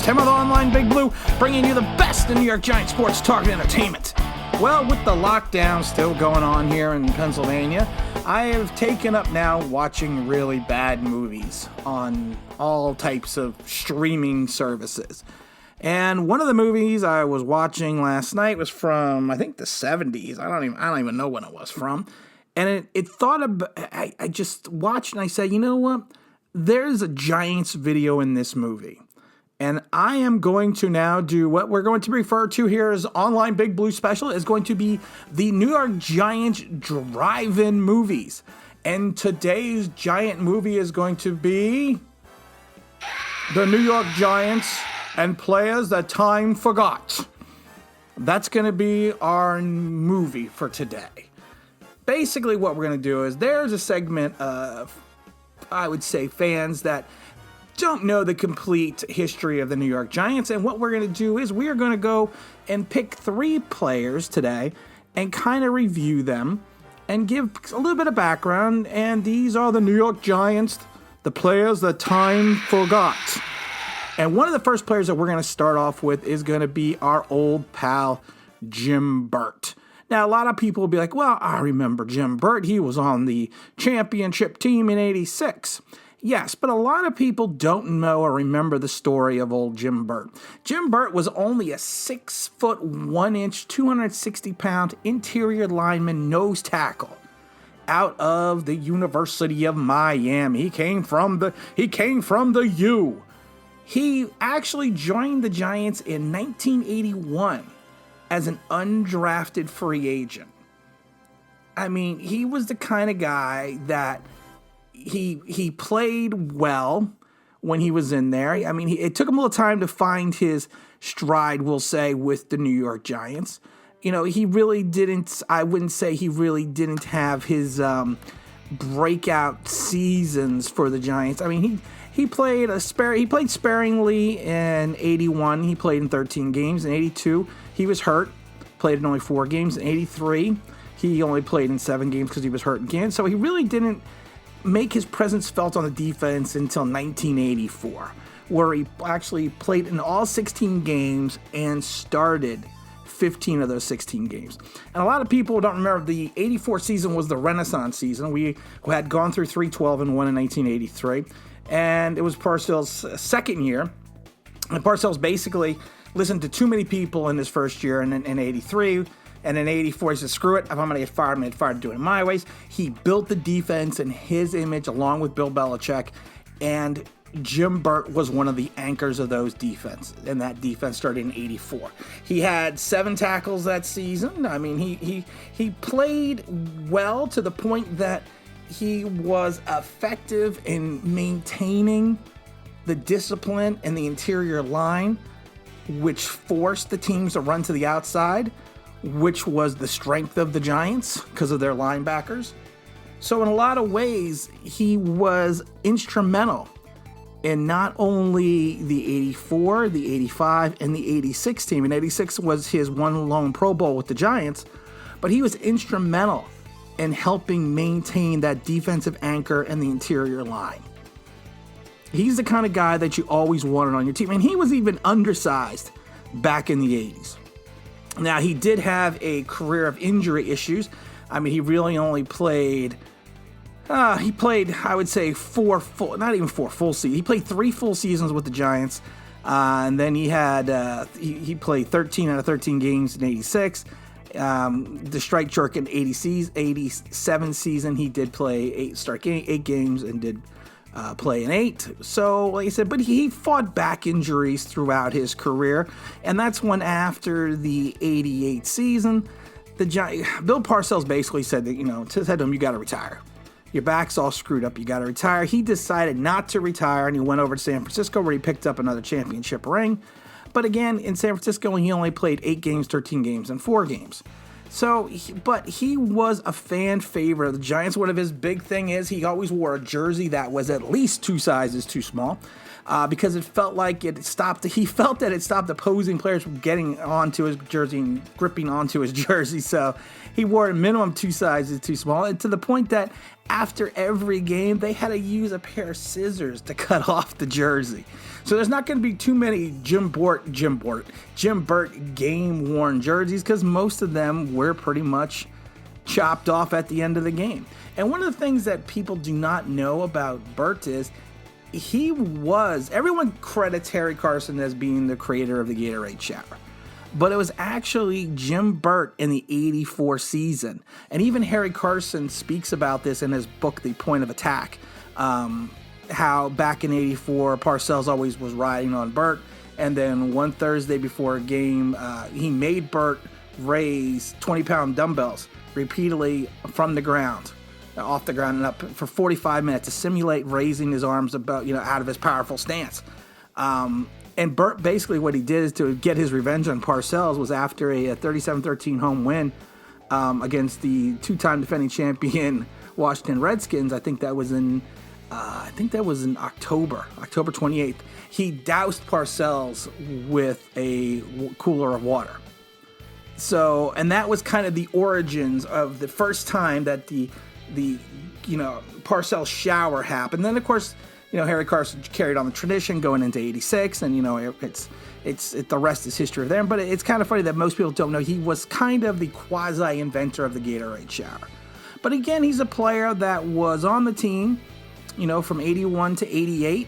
Tim of the Online Big Blue, bringing you the best in New York Giants sports talk and entertainment. Well, with the lockdown still going on here in Pennsylvania, I have taken up now watching really bad movies on all types of streaming services. And one of the movies I was watching last night was from, I think, the 70s. I don't even know when it was from. And I just watched and I said, you know what? There's a Giants video in this movie. And I am going to now do what we're going to refer to here as Online Big Blue Special. Is going to be the New York Giants drive-in movies. And today's Giant movie is going to be the New York Giants and Players That Time Forgot. That's going to be our movie for today. Basically what we're going to do is there's a segment of, I would say, fans that don't know the complete history of the New York Giants, and what we're going to do is we are going to go and pick 3 players today and kind of review them and give a little bit of background, and these are the New York Giants, the players that time forgot. And one of the first players that we're going to start off with is going to be our old pal, Jim Burt. Now, a lot of people will be like, well, I remember Jim Burt. He was on the championship team in '86. Yes, but a lot of people don't know or remember the story of old Jim Burt. Jim Burt was only a 6'1", 260-pound interior lineman nose tackle out of the University of Miami. He came from the U. He actually joined the Giants in 1981 as an undrafted free agent. I mean, he was the kind of guy that he played well when he was in there. I mean, it took him a little time to find his stride, we'll say, with the New York Giants. You know, he really didn't, I wouldn't say he really didn't have his breakout seasons for the Giants. I mean, he played sparingly in 81. He played in 13 games. In 82, he was hurt. Played in only 4 games. In 83, he only played in 7 games because he was hurt again. So he really didn't make his presence felt on the defense until 1984, where he actually played in all 16 games and started 15 of those 16 games. And a lot of people don't remember the 84 season was the Renaissance season. We had gone through 3-12-1 in 1983. And it was Parcells' second year. And Parcells basically listened to too many people in his first year in 83. And in 84, he said, screw it. If I'm going to get fired, I'm going to get fired doing it my ways. He built the defense in his image along with Bill Belichick. And Jim Burt was one of the anchors of those defense. And that defense started in 84. He had 7 tackles that season. I mean, he played well to the point that he was effective in maintaining the discipline in the interior line, which forced the teams to run to the outside, which was the strength of the Giants because of their linebackers. So in a lot of ways, he was instrumental in not only the 84, the 85, and the 86 team. And 86 was his one lone Pro Bowl with the Giants, but he was instrumental and helping maintain that defensive anchor and the interior line. He's the kind of guy that you always wanted on your team. And he was even undersized back in the 80s. Now, he did have a career of injury issues. I mean, he really only played, I would say, 4 full seasons. He played 3 full seasons with the Giants. And then he had, he played 13 out of 13 games in 86. The strike jerk in 87 season, he did play 8 games and did play in 8. So, like I said, but he fought back injuries throughout his career, and that's when after the 88 season, Bill Parcells basically said that, said to him, you got to retire. Your back's all screwed up. You got to retire. He decided not to retire, and he went over to San Francisco where he picked up another championship ring. But again, in San Francisco, he only played 8 games, 13 games, and 4 games. So, but he was a fan favorite of the Giants. One of his big thing is he always wore a jersey that was at least 2 sizes too small, because it felt like he felt that it stopped opposing players from getting onto his jersey and gripping onto his jersey. So he wore a minimum 2 sizes too small, and to the point that after every game, they had to use a pair of scissors to cut off the jersey. So there's not going to be too many Jim Burt game-worn jerseys, because most of them were pretty much chopped off at the end of the game. And one of the things that people do not know about Burt is everyone credits Harry Carson as being the creator of the Gatorade shower. But it was actually Jim Burt in the 84 season. And even Harry Carson speaks about this in his book, The Point of Attack. How back in 84, Parcells always was riding on Burt. And then one Thursday before a game, he made Burt raise 20-pound dumbbells repeatedly from the ground, off the ground and up for 45 minutes to simulate raising his arms out of his powerful stance. And Burt, basically what he did is to get his revenge on Parcells was after a 37-13 home win against the two-time defending champion Washington Redskins. I think that was in October 28th. He doused Parcells with a cooler of water. So, and that was kind of the origins of the first time that the Parcells shower happened. Then, of course, Harry Carson carried on the tradition going into 86, and, the rest is history of them. But it's kind of funny that most people don't know he was kind of the quasi-inventor of the Gatorade shower. But again, he's a player that was on the team, from 81 to 88.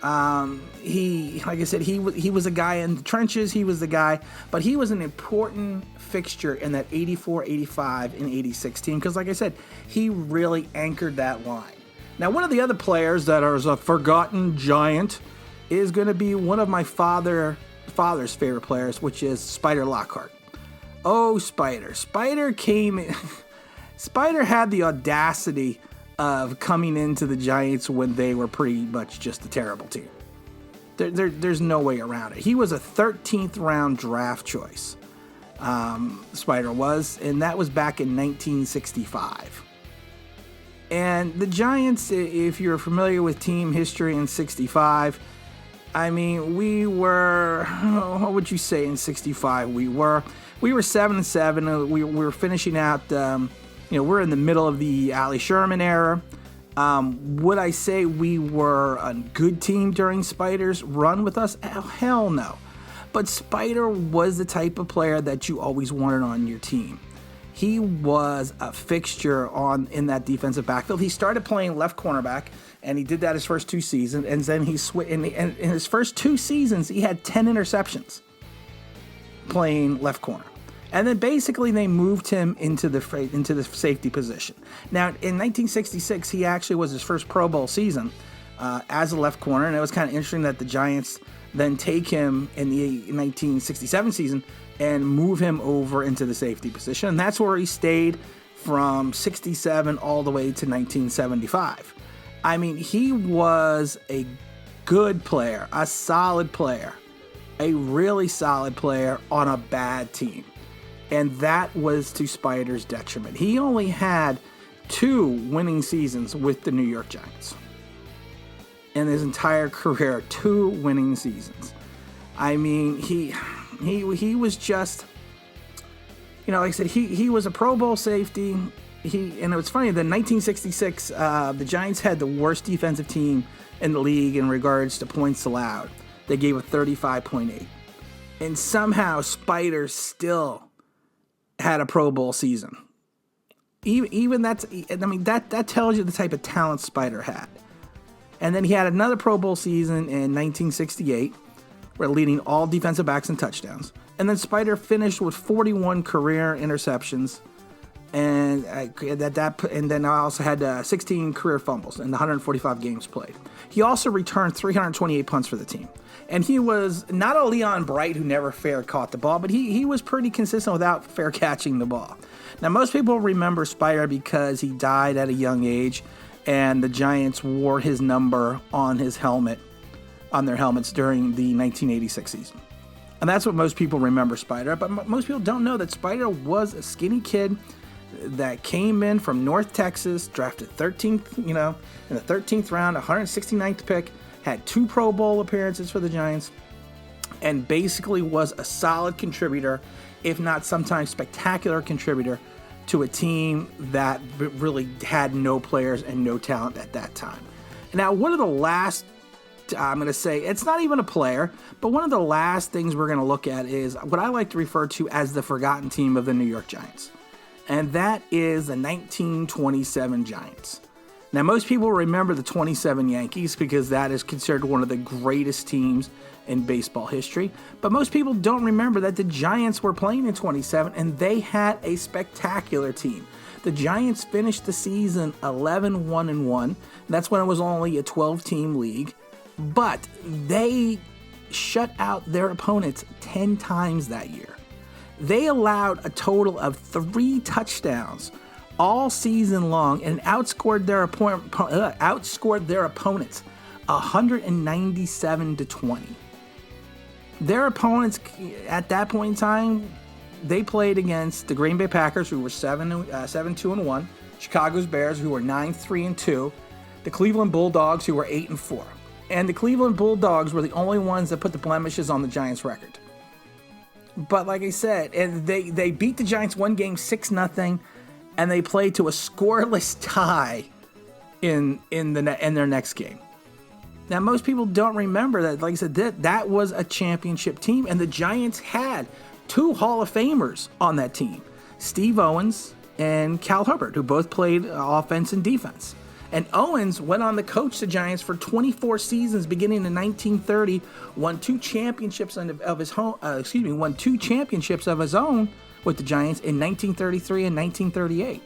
Like I said, he was a guy in the trenches. He was the guy, but he was an important fixture in that 84, 85, and 86 team. Because like I said, he really anchored that line. Now, one of the other players that is a forgotten giant is going to be one of my father's favorite players, which is Spyder Lockhart. Oh, Spyder. Spyder had the audacity of coming into the Giants when they were pretty much just a terrible team. There's no way around it. He was a 13th round draft choice. Spyder was, and that was back in 1965. And the Giants, if you're familiar with team history in 65, we were, what would you say in 65? We were 7-7. We were finishing out, we're in the middle of the Ali Sherman era. Would I say we were a good team during Spyder's run with us? Hell no. But Spyder was the type of player that you always wanted on your team. He was a fixture in that defensive backfield. He started playing left cornerback, and he did that his first two seasons. And then in his first two seasons, he had 10 interceptions playing left corner. And then basically they moved him into the safety position. Now, in 1966, he actually was his first Pro Bowl season as a left corner, and it was kind of interesting that the Giants then take him in the 1967 season and move him over into the safety position. And that's where he stayed from 67 all the way to 1975. He was a good player, a solid player, a really solid player on a bad team. And that was to Spyder's detriment. He only had 2 winning seasons with the New York Giants. In his entire career, 2 winning seasons. He was just, like I said, he was a Pro Bowl safety. And it was funny, the 1966, the Giants had the worst defensive team in the league in regards to points allowed. They gave a 35.8. And somehow Spyder still had a Pro Bowl season. Even that tells you the type of talent Spyder had. And then he had another Pro Bowl season in 1968, where leading all defensive backs in touchdowns. And then Spyder finished with 41 career interceptions, and then I also had 16 career fumbles in the 145 games played. He also returned 328 punts for the team. And he was not a Leon Bright who never fair caught the ball, but he was pretty consistent without fair catching the ball. Now, most people remember Spyder because he died at a young age, and the Giants wore his number on their helmets during the 1986 season. And that's what most people remember Spyder. But most people don't know that Spyder was a skinny kid that came in from North Texas, drafted 13th, in the 13th round, 169th pick, had 2 Pro Bowl appearances for the Giants, and basically was a solid contributor, if not sometimes spectacular contributor, to a team that really had no players and no talent at that time. Now, one of the last, I'm going to say, it's not even a player, but one of the last things we're going to look at is what I like to refer to as the forgotten team of the New York Giants. And that is the 1927 Giants. Now, most people remember the 27 Yankees because that is considered one of the greatest teams in baseball history. But most people don't remember that the Giants were playing in 27 and they had a spectacular team. The Giants finished the season 11-1-1. That's when it was only a 12-team league. But they shut out their opponents 10 times that year. They allowed a total of 3 touchdowns all season long and outscored their opponents 197-20. Their opponents at that point in time, they played against the Green Bay Packers, who were 7-2-1, Chicago's Bears, who were 9-3-2, the Cleveland Bulldogs, who were 8-4. And the Cleveland Bulldogs were the only ones that put the blemishes on the Giants' record. But like I said, and they beat the Giants one game 6-0, and they played to a scoreless tie in their next game. Now, most people don't remember that. Like I said, that was a championship team, and the Giants had 2 Hall of Famers on that team, Steve Owens and Cal Hubbard, who both played offense and defense. And Owens went on to coach the Giants for 24 seasons, beginning in 1930, won 2 championships of his own with the Giants in 1933 and 1938.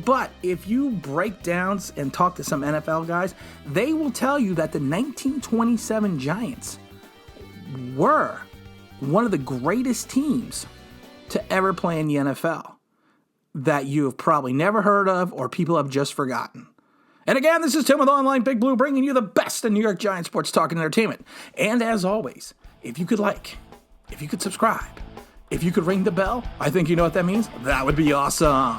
But if you break down and talk to some NFL guys, they will tell you that the 1927 Giants were one of the greatest teams to ever play in the NFL that you have probably never heard of or people have just forgotten. And again, this is Tim with Online Big Blue, bringing you the best in New York Giants sports talk and entertainment. And as always, if you could if you could subscribe, if you could ring the bell, I think you know what that means. That would be awesome.